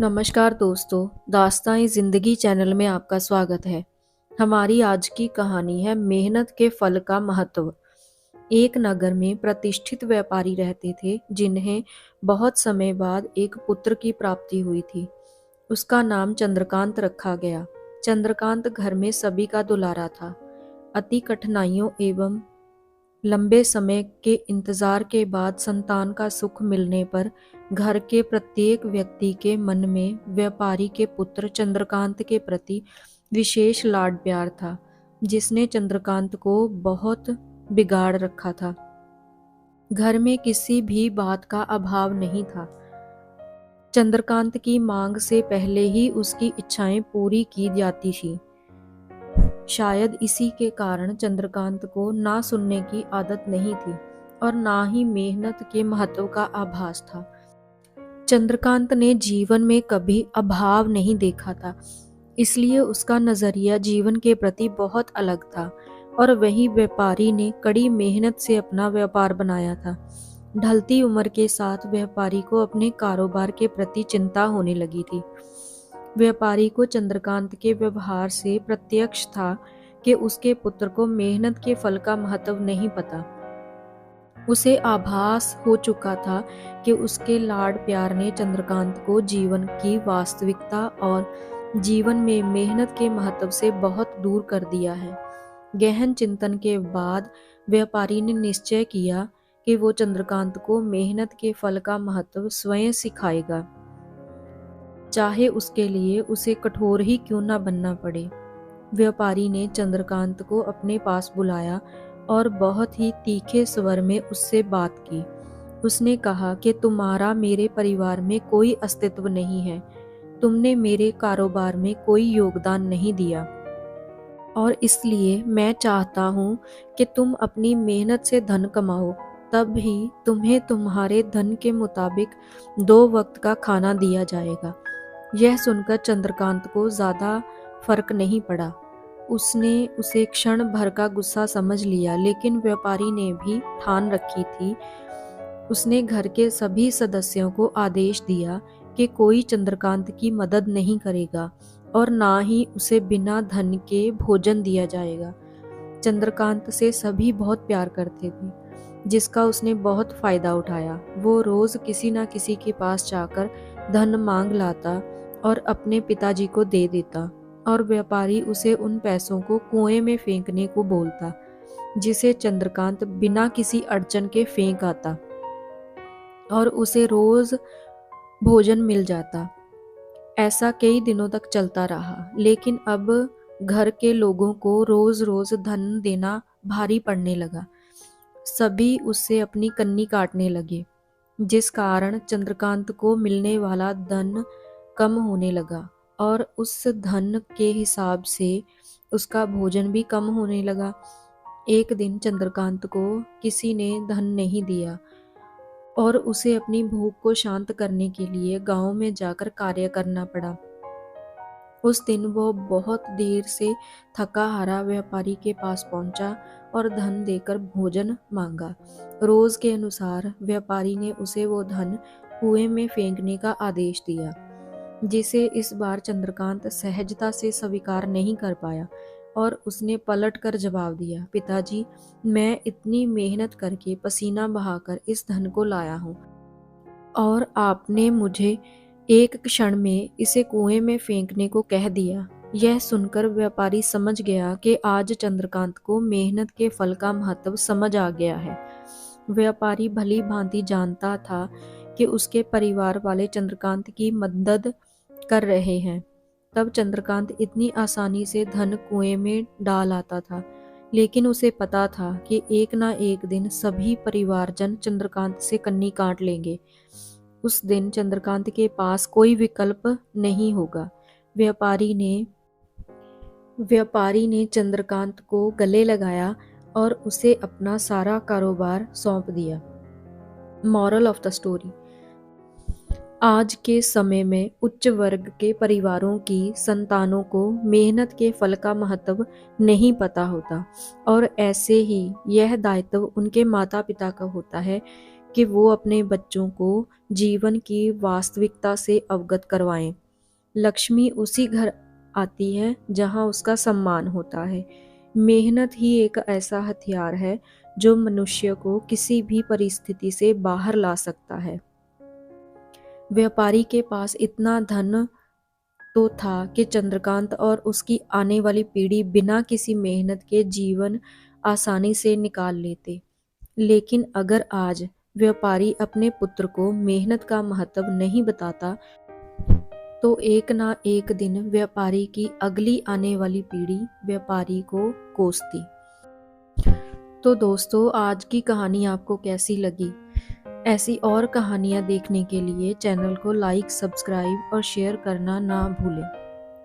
नमस्कार दोस्तों, दास्तान ज़िंदगी चैनल में आपका स्वागत है। हमारी आज की कहानी है मेहनत के फल का महत्व। एक नगर में प्रतिष्ठित व्यापारी रहते थे जिन्हें बहुत समय बाद एक पुत्र की प्राप्ति हुई थी। उसका नाम चंद्रकांत रखा गया। चंद्रकांत घर में सभी का दुलारा था। अति कठिनाइयों एवं लंबे समय के इंतजार के बाद संतान का सुख मिलने पर घर के प्रत्येक व्यक्ति के मन में व्यापारी के पुत्र चंद्रकांत के प्रति विशेष लाड प्यार था, जिसने चंद्रकांत को बहुत बिगाड़ रखा था। घर में किसी भी बात का अभाव नहीं था। चंद्रकांत की मांग से पहले ही उसकी इच्छाएं पूरी की जाती थी। शायद इसी के कारण चंद्रकांत को ना सुनने की आदत नहीं थी और ना ही मेहनत के महत्व का आभास था। चंद्रकांत ने जीवन में कभी अभाव नहीं देखा था, इसलिए उसका नजरिया जीवन के प्रति बहुत अलग था। और वही व्यापारी ने कड़ी मेहनत से अपना व्यापार बनाया था। ढलती उम्र के साथ व्यापारी को अपने कारोबार के प्रति चिंता होने लगी थी। व्यापारी को चंद्रकांत के व्यवहार से प्रत्यक्ष था कि उसके पुत्र को मेहनत के फल का महत्व नहीं पता। उसे आभास हो चुका था कि उसके लाड प्यार ने चंद्रकांत को जीवन की वास्तविकता और जीवन में मेहनत के महत्व से बहुत दूर कर दिया है। गहन चिंतन के बाद व्यापारी ने निश्चय किया कि वो चंद्रकांत को मेहनत के फल का महत्व स्वयं सिखाएगा, चाहे उसके लिए उसे कठोर ही क्यों ना बनना पड़े। व्यापारी ने चंद्रकांत को अपने पास बुलाया और बहुत ही तीखे स्वर में उससे बात की। उसने कहा कि तुम्हारा मेरे परिवार में कोई अस्तित्व नहीं है। तुमने मेरे कारोबार में कोई योगदान नहीं दिया और इसलिए मैं चाहता हूँ कि तुम अपनी मेहनत से धन कमाओ, तब ही तुम्हें तुम्हारे धन के मुताबिक 2 वक्त का खाना दिया जाएगा। यह सुनकर चंद्रकांत को ज्यादा फर्क नहीं पड़ा। उसने उसे क्षण भर का गुस्सा समझ लिया, लेकिन व्यापारी ने भी ठान रखी थी। उसने घर के सभी सदस्यों को आदेश दिया कि कोई चंद्रकांत की मदद नहीं करेगा और ना ही उसे बिना धन के भोजन दिया जाएगा। चंद्रकांत से सभी बहुत प्यार करते थे, जिसका उसने बहुत फायदा उठाया। वो रोज किसी ना किसी के पास जाकर धन मांग लाता और अपने पिताजी को दे देता, और व्यापारी उसे उन पैसों को कुएं में फेंकने को बोलता, जिसे चंद्रकांत बिना किसी अड़चन के फेंक आता और उसे रोज भोजन मिल जाता। ऐसा कई दिनों तक चलता रहा, लेकिन अब घर के लोगों को रोज रोज धन देना भारी पड़ने लगा। सभी उससे अपनी कन्नी काटने लगे, जिस कारण चंद्रकांत को मिलने वाला धन कम होने लगा और उस धन के हिसाब से उसका भोजन भी कम होने लगा। एक दिन चंद्रकांत को किसी ने धन नहीं दिया और उसे अपनी भूख को शांत करने के लिए गांव में जाकर कार्य करना पड़ा। उस दिन वो बहुत देर से थका हारा व्यापारी के पास पहुंचा और धन देकर भोजन मांगा। रोज के अनुसार व्यापारी ने उसे वो धन कुएं में फेंकने का आदेश दिया, जिसे इस बार चंद्रकांत सहजता से स्वीकार नहीं कर पाया और उसने पलट कर जवाब दिया, पिताजी, मैं इतनी मेहनत करके पसीना बहाकर इस धन को लाया हूँ और आपने मुझे एक क्षण में इसे कुएं में फेंकने को कह दिया। यह सुनकर व्यापारी समझ गया कि आज चंद्रकांत को मेहनत के फल का महत्व समझ आ गया है। व्यापारी भली भांति जानता था कि उसके परिवार वाले चंद्रकांत की मदद कर रहे हैं। तब चंद्रकांत इतनी आसानी से धन कुएं में डाल आता था, लेकिन उसे पता था कि एक ना एक दिन सभी परिवारजन चंद्रकांत से कन्नी काट लेंगे। उस दिन चंद्रकांत के पास कोई विकल्प नहीं होगा। व्यापारी ने चंद्रकांत को गले लगाया और उसे अपना सारा कारोबार सौंप दिया। मॉरल ऑफ द स्टोरी: आज के समय में उच्च वर्ग के परिवारों की संतानों को मेहनत के फल का महत्व नहीं पता होता और ऐसे ही यह दायित्व उनके माता पिता का होता है कि वो अपने बच्चों को जीवन की वास्तविकता से अवगत करवाएं। लक्ष्मी उसी घर आती है जहां उसका सम्मान होता है। मेहनत ही एक ऐसा हथियार है जो मनुष्य को किसी भी परिस्थिति से बाहर ला सकता है। व्यापारी के पास इतना धन तो था कि चंद्रकांत और उसकी आने वाली पीढ़ी बिना किसी मेहनत के जीवन आसानी से निकाल लेते। लेकिन अगर आज व्यापारी अपने पुत्र को मेहनत का महत्व नहीं बताता, तो एक ना एक दिन व्यापारी की अगली आने वाली पीढ़ी व्यापारी को कोसती। तो दोस्तों, आज की कहानी आपको कैसी लगी? ऐसी और कहानियाँ देखने के लिए चैनल को लाइक, सब्सक्राइब और शेयर करना ना भूलें।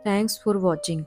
Thanks for watching.